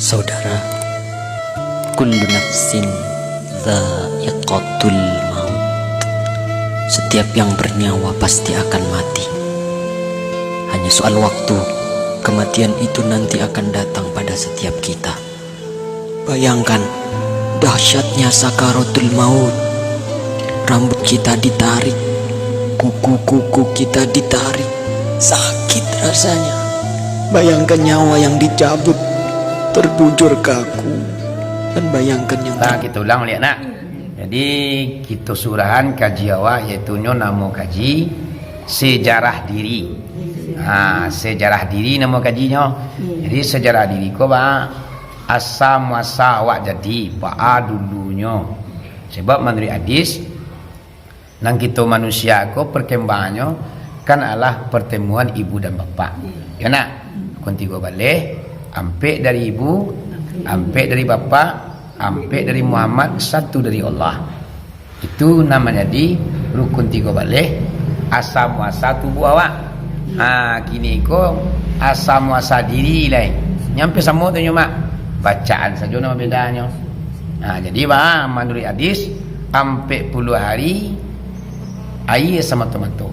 Saudara, kullu nafsin dha'iqatul maut. Setiap yang bernyawa pasti akan mati. Hanya soal waktu, kematian itu nanti akan datang pada setiap kita. Bayangkan dahsyatnya sakaratul maut. Rambut kita ditarik, kuku-kuku kita ditarik, sakit rasanya. Bayangkan nyawa yang dicabut, terbujur kaku, dan bayangkan yang kita ulang lihat nak. Jadi kita surahan kaji awak iaitu nama kaji sejarah diri. Sejarah diri nama kajinya. Jadi sejarah diri ko ba asal muasal awak jadi pa dulunya. Sebab menurut hadis nang kita manusia ko perkembangannya kan adalah pertemuan ibu dan bapa. Ya nak. Kunti go balik ampek dari ibu, ampek dari bapa, ampek dari Muhammad, satu dari Allah. Itu namanya di rukun tiga balik asal muasal tubuh awak. Kini ko asal muasal diri lain. Nyampe sama tu cuma bacaan saja nama bedanya. Jadi menurut hadis ampek puluh hari air sama tomato.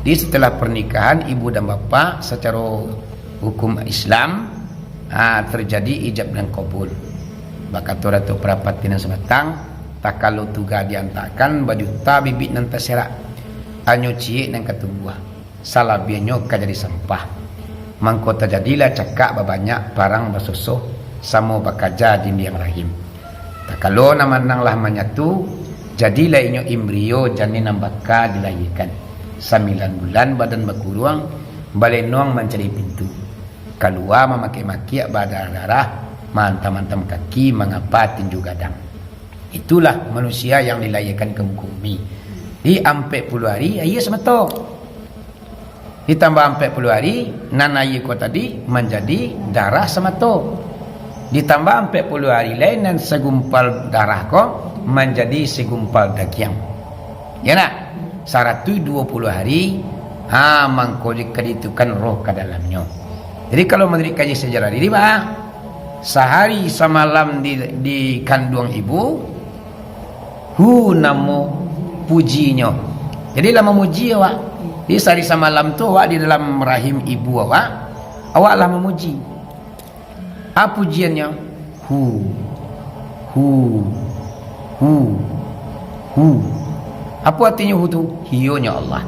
Di setelah pernikahan ibu dan bapa secara hukum Islam terjadi ijab dan kabul. Bakato ratu perapat tina sebatang tak kalau tuga diantakan baju ta bibit nan terserak anyo cie nan ketumbuh salah bianyo ka jadi sampah mangko terjadilah cakak banyak barang bersusuh samo bakaja di biang rahim. Tak kalau nama nang lah menyatu jadilah inyo embrio janin nambaka dilahirkan 9 bulan badan berkurang balenong mencari pintu keluar memakai-maki darah mantam-mantam kaki mengapa tinju gadang. Itulah manusia yang dilahirkan ke muka bumi. Di 40 hari ayah semetok. Ditambah 40 hari nan ayah ko tadi menjadi darah semetok. Ditambah 40 hari lain dan segumpal darah ko menjadi segumpal daging. Ya nak? 120 hari mangko dikaditukan roh ke dalamnya. Jadi kalau menurut kaji sejarah diri sehari semalam di kandung ibu namo pujinya. Jadi lah memuji awak. Di sehari semalam tu awak di dalam rahim ibu awak lah memuji. Apa pujiannya? Apa artinya hu tu? Hionya Allah.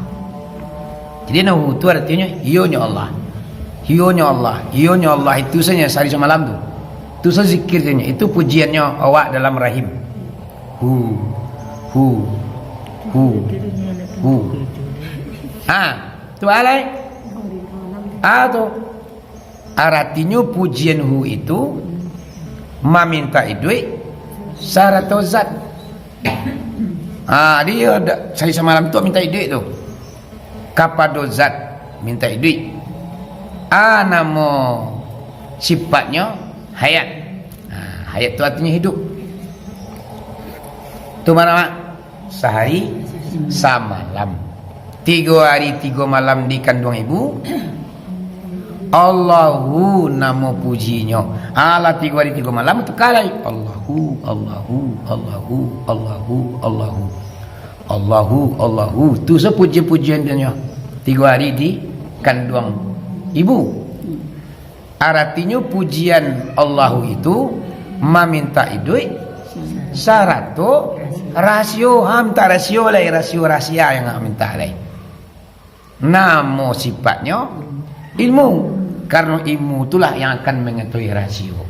Jadi hu tu artinya hionya Allah. Hionya Allah, hionya Allah itu saja sehari semalam tu. Itu saja zikirnya, itu pujiannya awak dalam rahim. Tu alai. Tu artinya pujian hu itu meminta duit syarat zat. Dia sehari semalam tu minta duit tu. Kapado zat minta duit. Nama sifatnya hayat. Hayat itu artinya hidup. Itu mana mak? Sehari semalam 3 hari 3 malam di kandung ibu. Allahu nama pujinya. 3 hari 3 malam itu kalai Allahu itu sepuji-pujian dia 3 hari di kandung ibu. Artinya pujian Allahu itu meminta duit syarat tu rasio minta rasio lai rasio rahasia yang minta lai. Nama sifatnya ilmu karena ilmu itulah yang akan mengetahui rasio.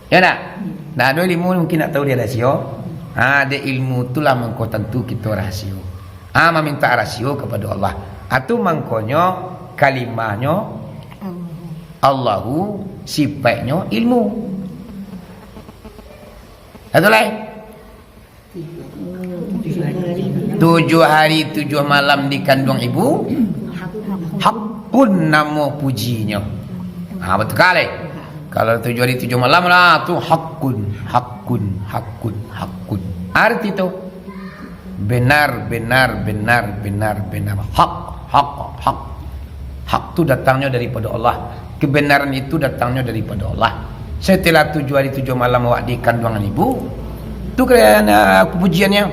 Ya tak? Nah, ada ilmu mungkin nak tahu dia rasio. Ada ilmu itulah mengko tentu kita rasio. Meminta rasio kepada Allah. Atau mangkonyo kalimahnya Allahu sifatnya ilmu. Satu lagi 7 hari 7 malam di kandung ibu hakun nama pujinya. Betul kali. Kalau 7 hari 7 malam lah tu hakun. Arti itu benar. Hak itu datangnya daripada Allah. Kebenaran itu datangnya daripada Allah. Setelah 7 hari 7 malam awak di kandungan ibu, tu kerana pujiannya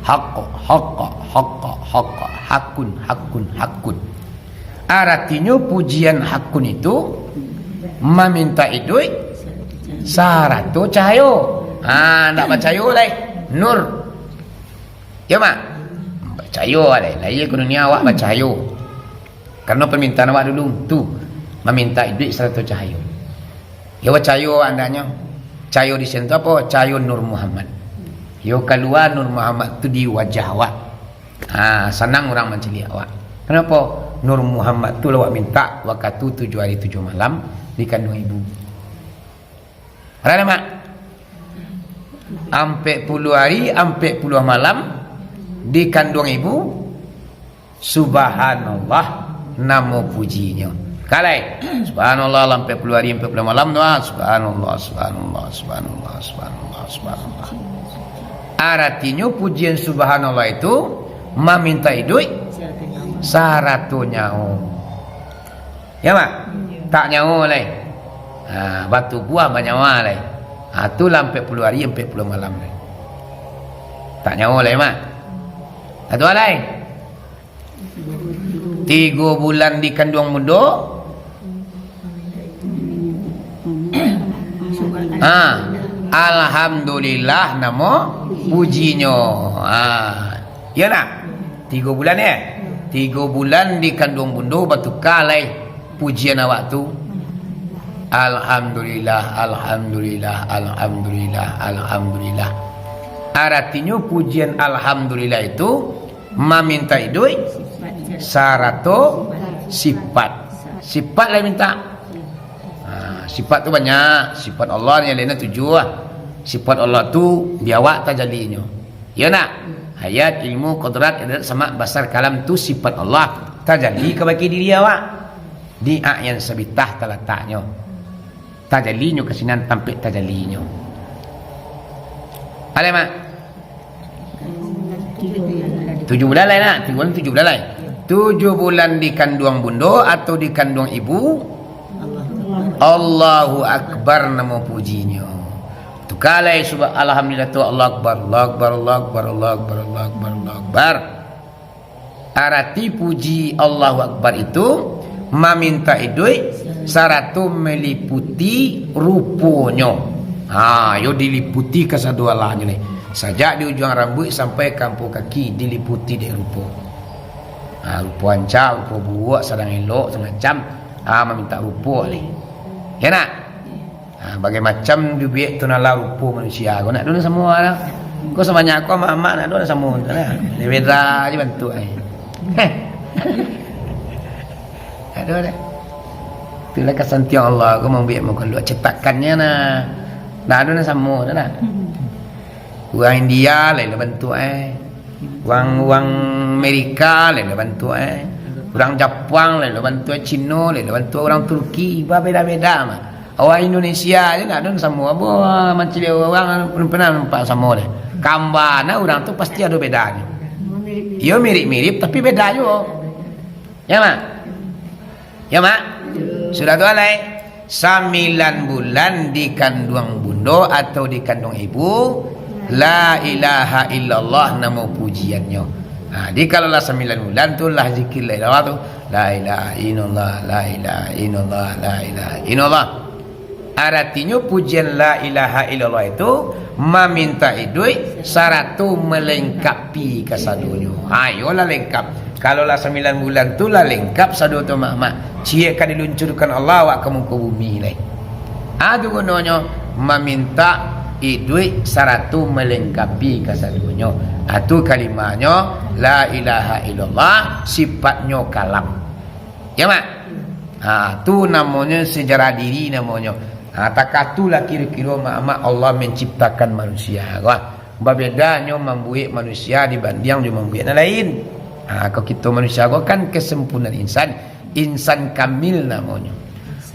haqqa haqqa haqqa haqqa hakun hakun hakun. Artinya pujian hakun itu meminta duit saratu cahayo. Nak bacayo lai nur. Ya mak? Bacayo lai. Lai dunia awak bacayo. Karena permintaan awak dulu tu meminta duit saratu cahayo. Ya bacayo andanya. Cahayo di sini tu apa? Cahayo Nur Muhammad. Yo keluar Nur Muhammad tu di wajah awak. Senang orang menceli awak. Kenapa? Nur Muhammad tu awak minta waktu 7 hari 7 malam di kandung ibu. Ada mak? Ampe 10 hari, ampe 10 malam di kandung ibu. Subhanallah nama pujinya. Kalai. Subhanallah sampai 10 hari, sampai 10 malam doa. Subhanallah, subhanallah, subhanallah, subhanallah, subhanallah. Artinya pujian subhanallah itu meminta duit saratu nyawa. Ya mak? Tak nyawa lai. Batu buah banyawa lai. Tu sampai 10 hari, sampai 10 malam lai. Tak nyawa lai mak. Satu lai. 3 bulan di kandung muda. Alhamdulillah nama pujinya. Ya nak? 3 bulan 3 bulan di kandung bunda batu kalai pujian awak tu. Alhamdulillah, alhamdulillah, alhamdulillah, alhamdulillah. Artinya pujian alhamdulillah itu meminta duit sarato sifat. Sifat lah minta. Sifat tu banyak. Sifat Allah yang lainnya 7 lah. Sifat Allah tu biawak tajalinya. Ya nak? Hayat, ilmu, qudrat, idat, sama, basar, kalam tu sifat Allah tajalli ke bagi diri awak. Di yang sabitah terletaknya. Tajallinya kesinan tampik tajallinya. Ada mak? 7 bulan lain nak? 7 bulan lain. 7 bulan di kandung bunda atau di kandung ibu. Allahu Akbar nama pujinya. Tu kalai alhamdulillah tu Allah Akbar, Allah Akbar, Allah Akbar, Allah Akbar, Allah Akbar, Allah Akbar. Arti puji Allahu Akbar itu meminta duit saratu meliputi rupanya. Yo diliputi kesadualahnya ni. Sajak di ujung rambut sampai kampung kaki diliputi di rupa. Rupa ancam, rupa buak, sedang elok, semacam. Meminta rupa ni. Ya nak? Bagai macam duit tu nak rupa manusia. Kau nak dulu semua lah. Kau sebanyak aku sama mak nak dulu semua. Dia beda je bantu. Ada dah. Itulah kesantian Allah. Kau mau biar mau keluar cetakannya nah. Nak dulu semua dah nak. Orang India lain bantu Orang Amerika lain bantu Orang Jepang lain bantu Cina lain bantu orang Turki. Beda-beda mah. Orang Indonesia je nak ada semua. Macam dia orang pernah nampak sama dia. Kambana orang tu pasti ada bedanya. Ia mirip-mirip tapi beda juga. Ya mak? Ya mak? Sudah tu alai 9 bulan di kandung bunda atau di kandung ibu. La ilaha illallah nama pujiannya. Di kalau lah 9 bulan tu lah zikir la ilaha tu. La ilaha illallah, la ilaha illallah, la ilaha illallah. Artinya pujian la ilaha illallah itu meminta duit saratu melengkapi kesadunya. Ayolah lengkap. Kalau lah 9 bulan tu lah lengkap sadu tu mak. Cia kan diluncurkan Allah awak ke muka bumi lai. Itu gunanya meminta duit saratu melengkapi kesadunya. Itu kalimahnya la ilaha illallah, sifatnya kalam. Ya mak? Tu namanya sejarah diri namanya. Takah itulah kira-kira mak Allah menciptakan manusia. Berbedanya membuat manusia dibanding dia membuat yang lain. Kalau kita manusia kan kesempurnaan insan. Insan kamil namanya.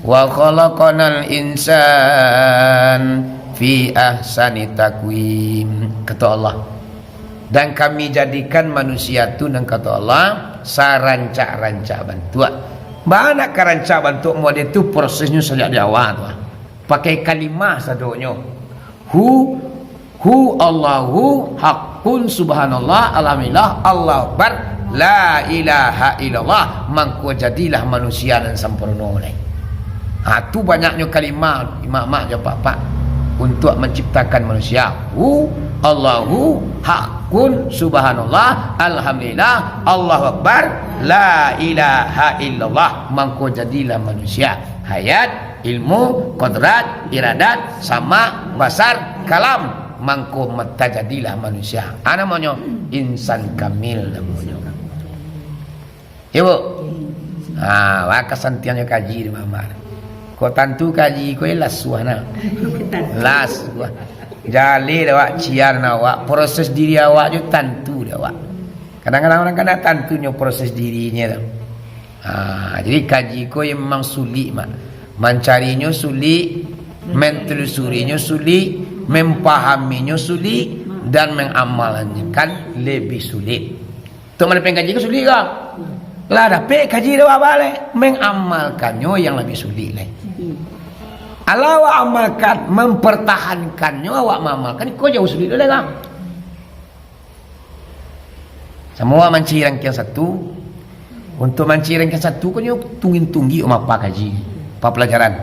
Wa khalaqanal insan fi ahsani taqwim. Kata Allah. Dan kami jadikan manusia itu dan kata Allah sarancak-rancak bantuan. Banyak karancak bantu model itu prosesnya sejak di awal tu. pakai kalimah sadonyo. Hu Allahu haqqun subhanallah alhamdulillah Allahu akbar la ilaha illallah, mangko jadilah manusia yang sempurna ni. Tu banyaknya kalimah mak pak untuk menciptakan manusia. Allahu haqqun subhanallah alhamdulillah Allahu akbar la ilaha illallah, mangko jadilah manusia. Hayat, ilmu, kodrat, iradat, sama, basar, kalam, mangko mata jadilah manusia. Namanya insan kamil namanya. Ya bu. Waka santiannya kaji di mama. Kau tantu kaji kau las suana. Las gua. Jali awak ciar awak, proses diri awak je tantu awak. Kadang-kadang orang kena tantunya proses dirinya tu. Jadi kaji kau yang memang sulit mak. Mencarinya sulit, mentelusurinya sulit, memahaminya sulit, dan mengamalkannya kan lebih sulit. Tu mana pengen kaji kau sulit ke? Lah dapat kaji dah balik, mengamalkannya yang lebih sulit lah. Kalau awak amalkan, mempertahankannya, awak mengamalkan, kau jauh sulit dah kan? Semua mencari rangkaian satu. Untuk mencari rangkaian satu, kau tunggu-tunggu apa kaji, apa pelajaran.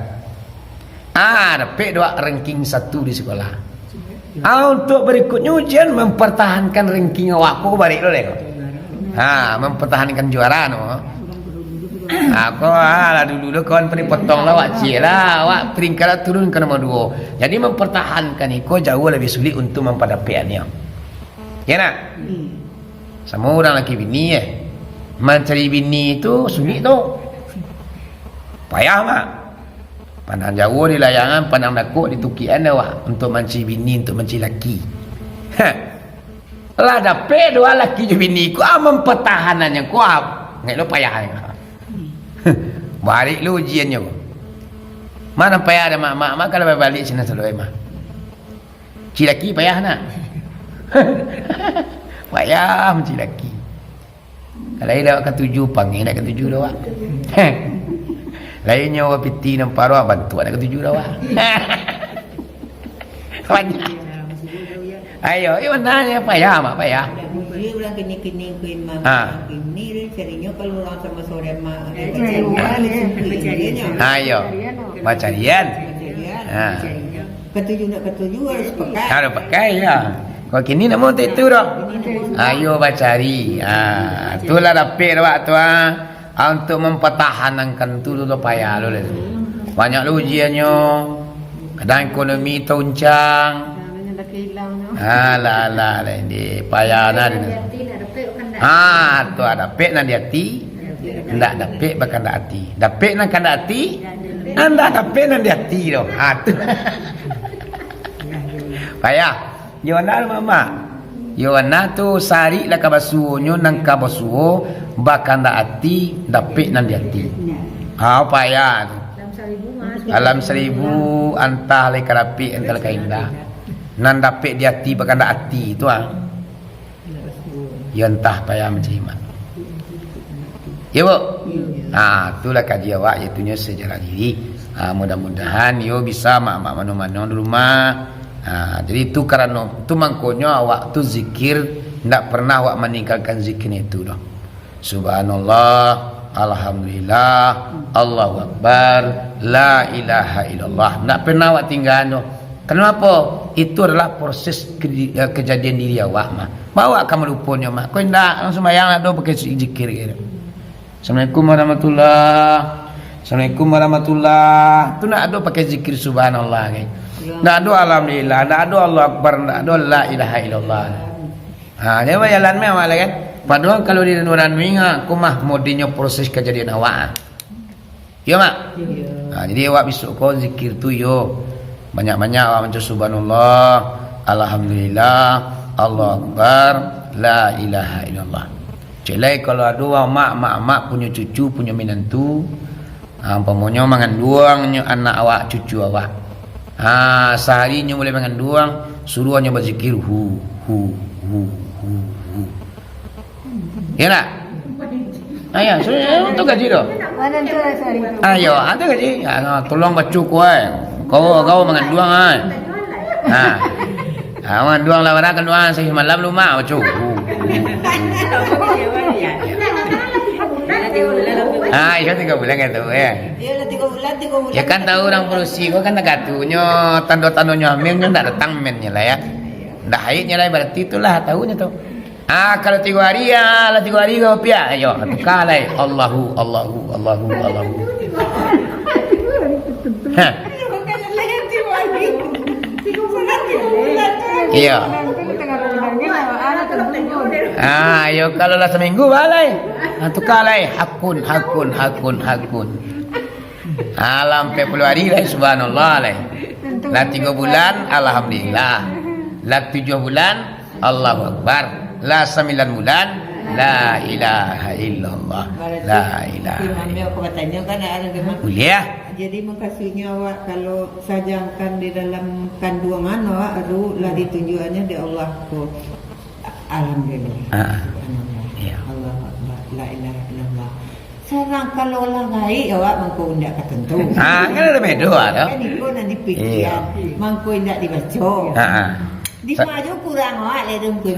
Dapat dua ranking satu di sekolah. Untuk berikutnya ujian mempertahankan ranking awak, kau balik dulu kau. Mempertahankan juara no. Aku lah dulu kawan pernah potong lah wak cik lah, wak peringkat turun ke nombor 2. Jadi mempertahankan itu jauh lebih sulit untuk memperdapiannya. Ya nak? Sama orang laki bini mencari bini itu sulit tu. Payah mak. Pandang jauh di layangan, pandang dakuk di tukian wak untuk mencari bini, untuk mencari laki. Lah dapat dua laki je bini ku mempertahanannya ku ngai lo payah. Balik lu ujiannya. Mana payah ada mak kalau balik sini selalu mak. Cilaki payah nak. Payah mencilaki. Kalau dia akan tuju panggil nak ketuju dah wak. Lainnya awak piti nampak awak bantu nak ketuju dah wak. Banyak. Ayo, mana ya payah mak payah. Dia ulang kini kuin mama. Kini carinya kalau orang sama sore mak. Ayo, bacarian. Ketujuh nak ketujuh harus pakai. Harus pakai ya. Kau kini nak mau itu dah. Ayo bacari. Itulah dapat awak tu untuk mempertahankan tu dulu payah dulu. Banyak ujiannya. Kadang ekonomi tuncang. Lah ini payah nak. Tu ada pek nak hati. Ndak dapat bahkan dak hati. Dapat nak kan hati. Ndak dapat nak hati doh. Tu. Payah. Yona mama. Yona tu sari lah kabasuonyo nang kabasuo bahkan dak hati dapat nak hati. Payah tu. Alam seribu antah le karapi antah le kaindah. Nan dapat di hati bahkan dak hati tu ya entah payah mencima. Ya bu. Itulah kaji awak iaitunya sejarah diri. Mudah-mudahan yo bisa mak-mak mano-mano di rumah. Jadi itu karena itu mangkonya awak tu zikir ndak pernah awak meninggalkan zikir itu dah. Subhanallah, alhamdulillah, Allahu akbar, la ilaha illallah. Ndak pernah awak tinggal dah. Kenapa? Itu adalah proses kejadian diri awak mah. Bawa kamu lupanya mah. Kau ndak langsung bayang ada pakai zikir gitu. Assalamualaikum warahmatullahi. Assalamualaikum warahmatullahi. Tu nak ada pakai zikir subhanallah gitu. Ndak ada alhamdulillah, ndak ada Allah akbar, ndak ada la ilaha illallah. Dia jalan meh malah kan. Padahal kalau di nuran winga aku mah modinya proses kejadian awak. Ya mak. Jadi awak besok kau zikir tu yo. Banyak-banyak awak baca subhanallah, alhamdulillah, Allah akbar, la ilaha illallah. Celai kalau ada mak punya cucu, punya minantu, pamonya mangan duangnya anak awak, cucu awak. Seharinya boleh mangan duang, suruhnya berzikir hu. Ya nak? Ayo, untuk gaji doh. Ayo, ada gaji. Tolong baca kuai. Kau menganduang ah. Menganduang lah orang kanduang sehari malam lumah ocu. Iya 3 bulan gitu ya. Iya lah 3 bulan. Ya kan tahu orang Prusi kau kan katunya tanda-tandanya hamilnya ndak datang mennya lah ya. Ndak haidnya lah berarti itulah tahunya tuh. Kalau 3 hari ya, lah 3 hari kau pia. Ayo, kalai Allahu. Iya. Ayo kalau lah seminggu balai. Antu kalai hakun. Alam 40 hari lah subhanallah lah. Lah 3 bulan alhamdulillah. Lah 7 bulan Allahu akbar. Lah 9 bulan la ilaha illallah. La ilaha. Mami aku bertanya kan ada gimana? Kuliah. Jadi makasihnya awak kalau sajangkan di dalam kandungan awak lah ditunjukannya di Allah ku. Alhamdulillah. Iya. Allah Akbar. La ilaha illallah. Sekarang kalau orang baik awak mangko ndak ketentu. Kan ada beda ada. Kan itu nanti pikiran. Mangko ndak dibaca. Di maju kurang awak le rungkun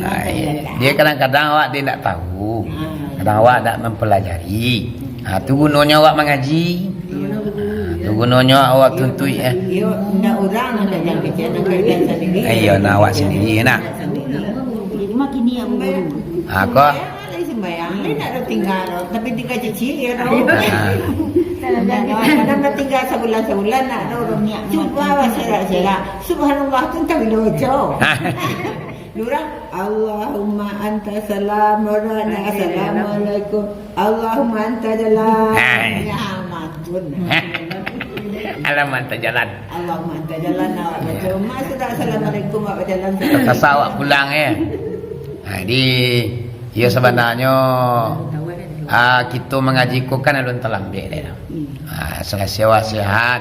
Dia kadang-kadang awak dia tak tahu. Kadang awak tak mempelajari. Tu gunanya awak mengaji. Tu gunanya awak tuntui Yo ndak orang nak jangan kecil nak kerja sendiri. Iya nak awak sendiri nak. Jadi makin ni aku baru. Aku sembayang ni nak tinggal tapi tinggal cicil ya tau. Kadang tinggal sebulan nak orang ni. Cuba wasira-sira. Subhanallah tu tak lucu. Lurah Allahumma anta salam wa ana assalamualaikum. Allahumma anta jalan. Ya amatun. Alamat jalan. Allahumma anta jalan. Cuma sudah assalamualaikum wa jalan. Kasa awak pulang ya. Jadi ya sebenarnya kita mengaji ku kan alun telambe dah. Selesai awak sihat,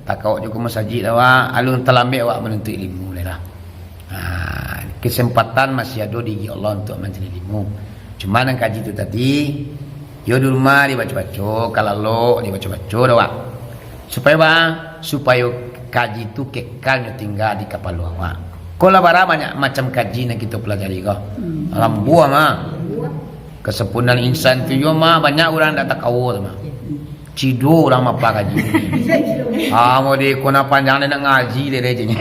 tak kau juga masjid awak, alun telambe awak menuntut ilmu dah. Kesempatan masih ada di Allah untuk mencari ilmu. Cuma yang kaji itu tadi, yo di rumah dibaca-baca, kalau lo dibaca-baca awak. Supaya kaji itu kekal tinggal di kepala awak. Kalau banyak macam kaji yang kita pelajari kau. Alam buah mah. Kesempurnaan insan tu yo mah banyak orang tak tahu mah. Cido orang apa kaji. Mau di kona panjang nak ngaji dia rejanya.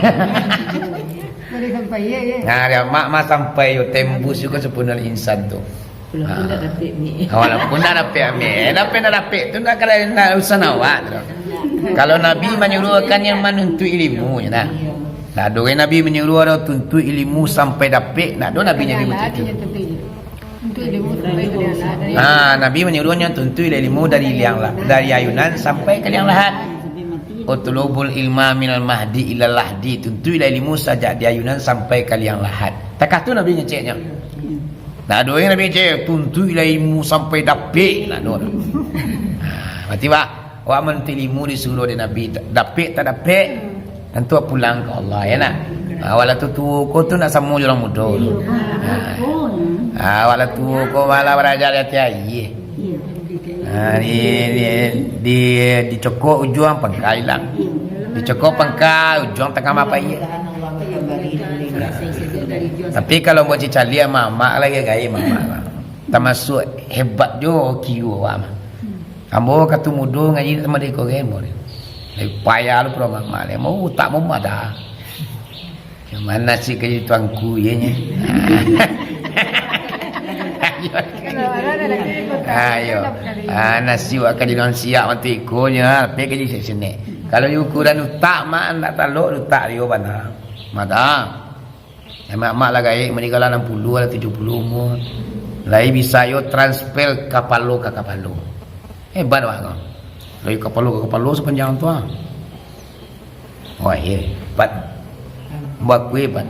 Boleh sampai ya. Nah, dia mak sampai yo tembus juga kesempurnaan insan tu. Walaupun dah dapat ni. Walaupun dah dapat tu nak kena nak usaha awak. Kalau Nabi menyuruhkan yang menuntut ilmu ya. Nah, doa Nabi menyuruh orang tuntut ilmu sampai dapat. Nah, doa Nabi yang macam itu. Nabi menyuruhnya tuntut ilmu dari ayunan sampai ke liang lahat. Utlubul ilma minal mahdi ilal lahdi. Tuntut ilmu saja di ayunan sampai ke liang lahat. Takah tu Nabi nyeceknya. Nah, doa Nabi nyecek tuntut ilmu sampai dapat. Nah, doa. Berarti awak menuntut ilmu disuruh oleh Nabi. Dapat tak dapat? Tentu pulang ke Allah ya nak. Wala tu kau tu nak sama orang muda tu. Wala tu kau malah berajar hati aye. Dicokok ujung pangkai hilang. Dicokok pangkai ujung tengah apa ye. Tapi kalau buat cicali mak lagi gaya mak. Termasuk hebat jo kiu awak. Ambo katu muda ngaji sama dia kau game. Payah lu pernah malam mau tak mau ada. Mana sih kerja tuanku ye nya. Ayo. Nasi wak kerja non siap mati ikonya, pe kerja sini. Kalau ukuran utak mak nak taluk utak dia mana. Mada. Mak lah gaya menikah 60 atau 70 umur. Lai bisa yo transfer kapalo ke kapalo. Hebat wak kau. Dari kepala sepanjang tu ah. Wah, hebat. Buat kue hebat.